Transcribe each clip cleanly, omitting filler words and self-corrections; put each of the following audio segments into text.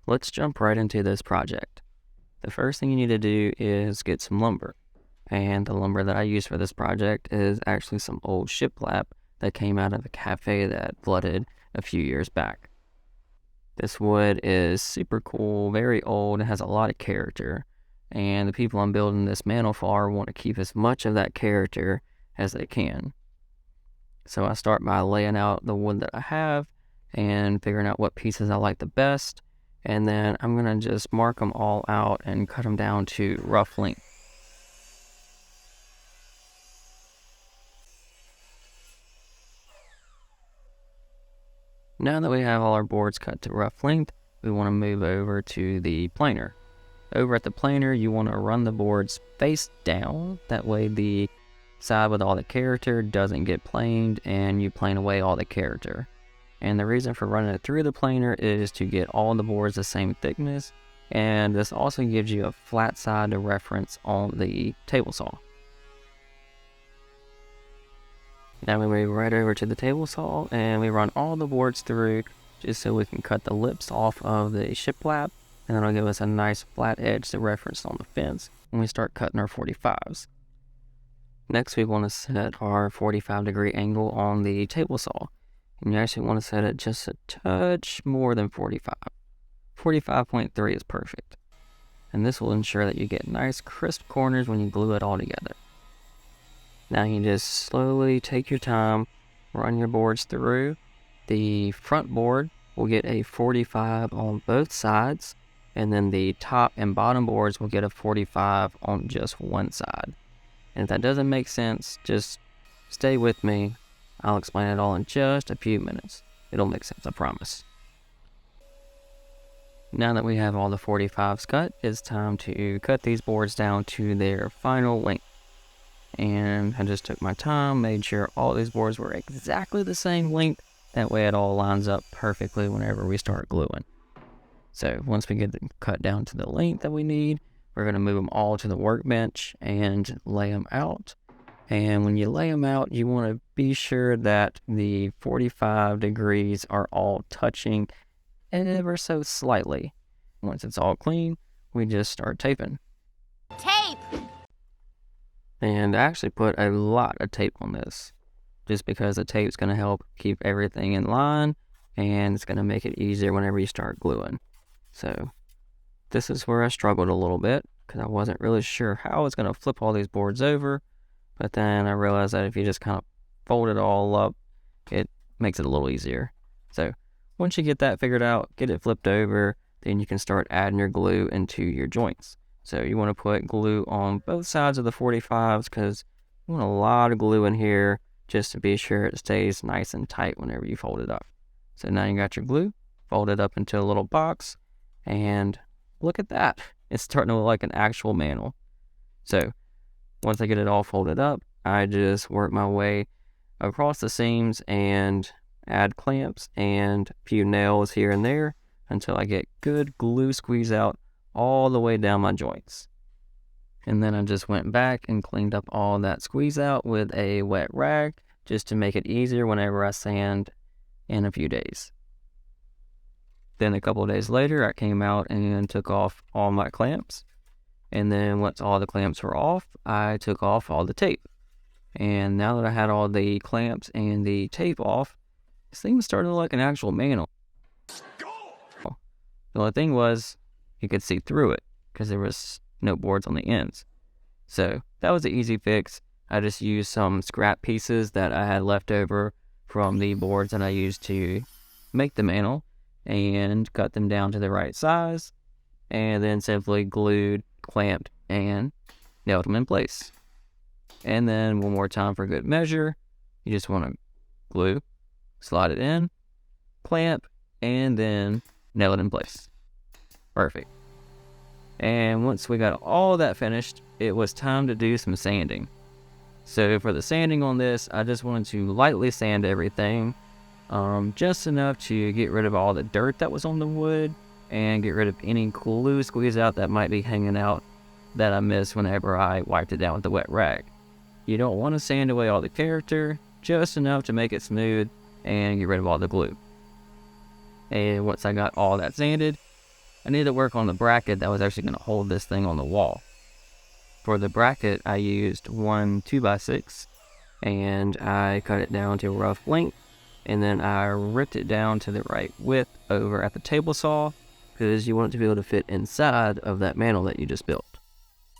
Let's jump right into this project. The first thing you need to do is get some lumber. And the lumber that I use for this project is actually some old shiplap that came out of a cafe that flooded a few years back. This wood is super cool, very old, and has a lot of character. And the people I'm building this mantle for want to keep as much of that character as they can. So I start by laying out the wood that I have and figuring out what pieces I like the best. And then I'm going to just mark them all out and cut them down to rough length. Now that we have all our boards cut to rough length, we want to move over to the planer. Over at the planer, you want to run the boards face down. That way the side with all the character doesn't get planed and you plane away all the character. And the reason for running it through the planer is to get all the boards the same thickness, and this also gives you a flat side to reference on the table saw. Now we move right over to the table saw and we run all the boards through just so we can cut the lips off of the shiplap, and that'll give us a nice flat edge to reference on the fence when we start cutting our 45s. Next we want to set our 45-degree angle on the table saw. And you actually want to set it just a touch more than 45. 45.3 is perfect. And this will ensure that you get nice crisp corners when you glue it all together. Now you just slowly take your time, run your boards through. The front board will get a 45 on both sides, and then the top and bottom boards will get a 45 on just one side. And if that doesn't make sense, just stay with me. I'll explain it all in just a few minutes. It'll make sense, I promise. Now that we have all the 45s cut, it's time to cut these boards down to their final length. And I just took my time, made sure all these boards were exactly the same length. That way it all lines up perfectly whenever we start gluing. So once we get them cut down to the length that we need, we're going to move them all to the workbench and lay them out. And when you lay them out, you want to be sure that the 45 degrees are all touching ever so slightly. Once it's all clean, we just start taping. Tape! And I actually put a lot of tape on this, just because the tape's going to help keep everything in line, and it's going to make it easier whenever you start gluing. So this is where I struggled a little bit, because I wasn't really sure how I was going to flip all these boards over. But then I realized that if you just kind of fold it all up, it makes it a little easier. So once you get that figured out, get it flipped over, then you can start adding your glue into your joints. So you want to put glue on both sides of the 45s because you want a lot of glue in here just to be sure it stays nice and tight whenever you fold it up. So now you got your glue, fold it up into a little box, and look at that. It's starting to look like an actual mantle. So once I get it all folded up, I just work my way across the seams and add clamps and a few nails here and there until I get good glue squeeze out all the way down my joints. And then I just went back and cleaned up all that squeeze out with a wet rag just to make it easier whenever I sand in a few days. Then a couple of days later, I came out and took off all my clamps. And then once all the clamps were off, I took off all the tape. And now that I had all the clamps and the tape off, this thing was starting to look like an actual mantle. The only thing was, you could see through it because there was no boards on the ends. So that was an easy fix. I just used some scrap pieces that I had left over from the boards that I used to make the mantle and cut them down to the right size, and then simply glued, clamped, and nailed them in place. And then one more time for good measure, you just want to glue, slide it in, clamp, and then nail it in place. Perfect. And once we got all that finished, it was time to do some sanding. So for the sanding on this, I just wanted to lightly sand everything, just enough to get rid of all the dirt that was on the wood and get rid of any glue squeeze out that might be hanging out that I missed whenever I wiped it down with the wet rag. You don't want to sand away all the character, just enough to make it smooth and get rid of all the glue. And once I got all that sanded, I needed to work on the bracket that was actually going to hold this thing on the wall. For the bracket, I used one 2x6, and I cut it down to a rough length, and then I ripped it down to the right width over at the table saw, because you want it to be able to fit inside of that mantle that you just built.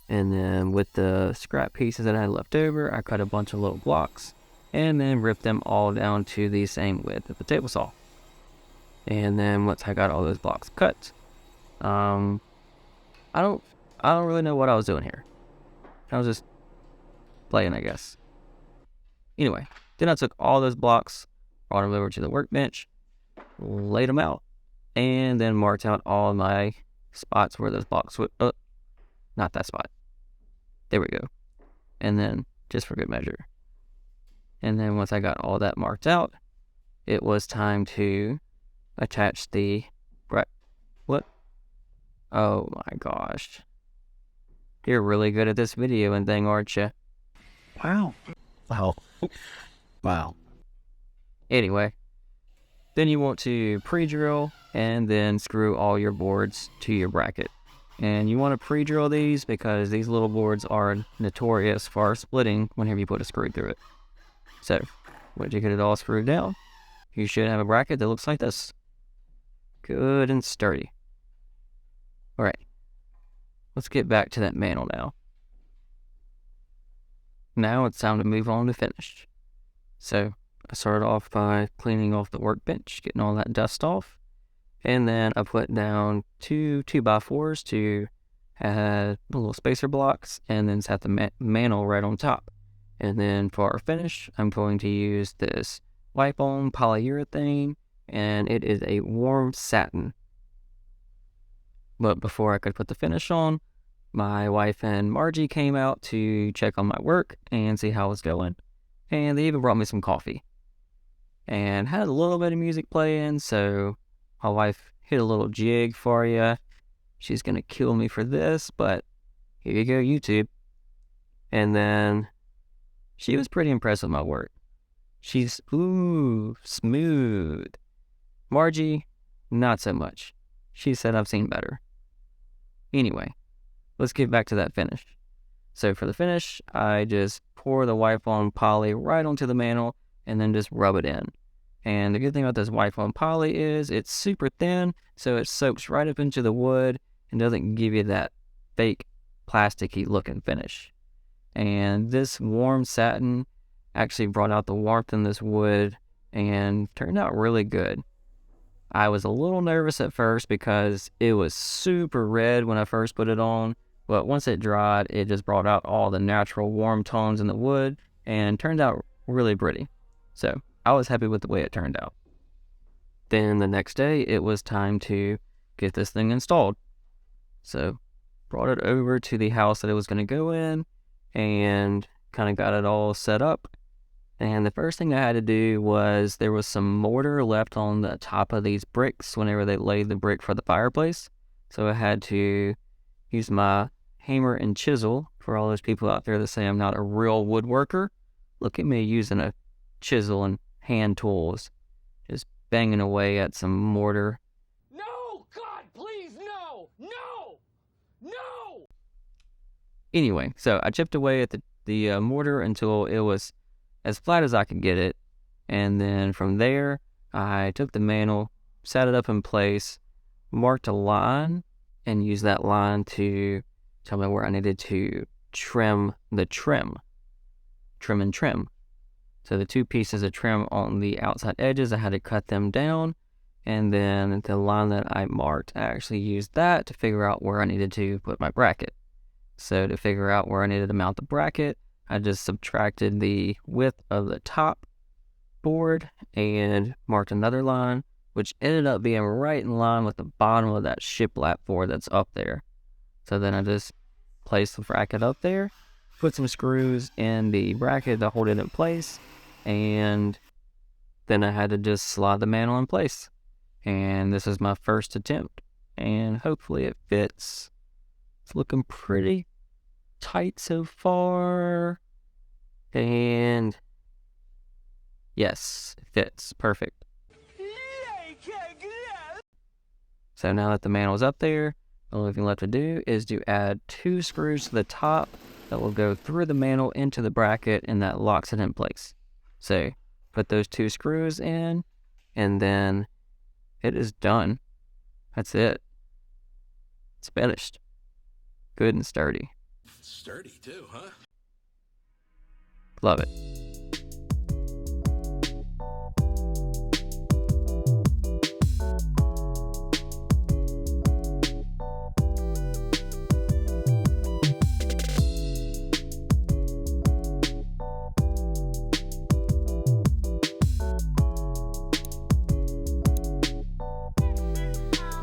And then with the scrap pieces that I had left over, I cut a bunch of little blocks, and then ripped them all down to the same width at the table saw. And then once I got all those blocks cut, I don't really know what I was doing here. I was just playing, I guess. Anyway, then I took all those blocks, brought them over to the workbench, laid them out, and then marked out all my spots where those blocks would, not that spot. There we go. And then, just for good measure. And then once I got all that marked out, it was time to attach the, what? Oh my gosh. You're really good at this videoing thing, aren't you? Wow. Wow. Wow. Anyway, then you want to pre-drill and then screw all your boards to your bracket. And you want to pre-drill these because these little boards are notorious for splitting whenever you put a screw through it. So, once you get it all screwed down, you should have a bracket that looks like this. Good and sturdy. Alright, let's get back to that mantle now. Now it's time to move on to finish. So, I started off by cleaning off the workbench, getting all that dust off. And then I put down two 2x4s to add little spacer blocks and then set the mantle right on top. And then for our finish, I'm going to use this wipe-on polyurethane, and it is a warm satin. But before I could put the finish on, my wife and Margie came out to check on my work and see how it's going. And they even brought me some coffee. And had a little bit of music playing, so my wife hit a little jig for you. She's gonna kill me for this, but here you go, YouTube. And then she was pretty impressed with my work. She's, smooth. Margie, not so much. She said I've seen better. Anyway, let's get back to that finish. So for the finish, I just pour the wipe-on poly right onto the mantle and then just rub it in. And the good thing about this wipe-on poly is it's super thin, so it soaks right up into the wood and doesn't give you that fake plasticky looking finish. And this warm satin actually brought out the warmth in this wood and turned out really good. I was a little nervous at first because it was super red when I first put it on, but once it dried, it just brought out all the natural warm tones in the wood and turned out really pretty. So I was happy with the way it turned out. Then the next day, it was time to get this thing installed. So brought it over to the house that it was going to go in and kind of got it all set up. And the first thing I had to do was there was some mortar left on the top of these bricks whenever they laid the brick for the fireplace. So I had to use my hammer and chisel. For all those people out there that say I'm not a real woodworker, look at me using a chisel and hand tools, just banging away at some mortar. No! God, please, no! No! No! Anyway, so I chipped away at the mortar until it was as flat as I could get it, and then from there, I took the mantle, set it up in place, marked a line, and used that line to tell me where I needed to trim the trim. Trim and trim. So the two pieces of trim on the outside edges, I had to cut them down, and then the line that I marked, I actually used that to figure out where I needed to put my bracket. So to figure out where I needed to mount the bracket, I just subtracted the width of the top board and marked another line, which ended up being right in line with the bottom of that shiplap board that's up there. So then I just placed the bracket up there, put some screws in the bracket to hold it in place, and then I had to just slide the mantle in place. And this is my first attempt, and hopefully it fits. It's looking pretty tight so far, and yes, it fits perfect. So now that the mantle is up there, the only thing left to do is to add 2 screws to the top that will go through the mantle into the bracket, and that locks it in place. So put those 2 screws in, and then it is done. That's it. It's finished. Good and sturdy. Sturdy too, huh? Love it.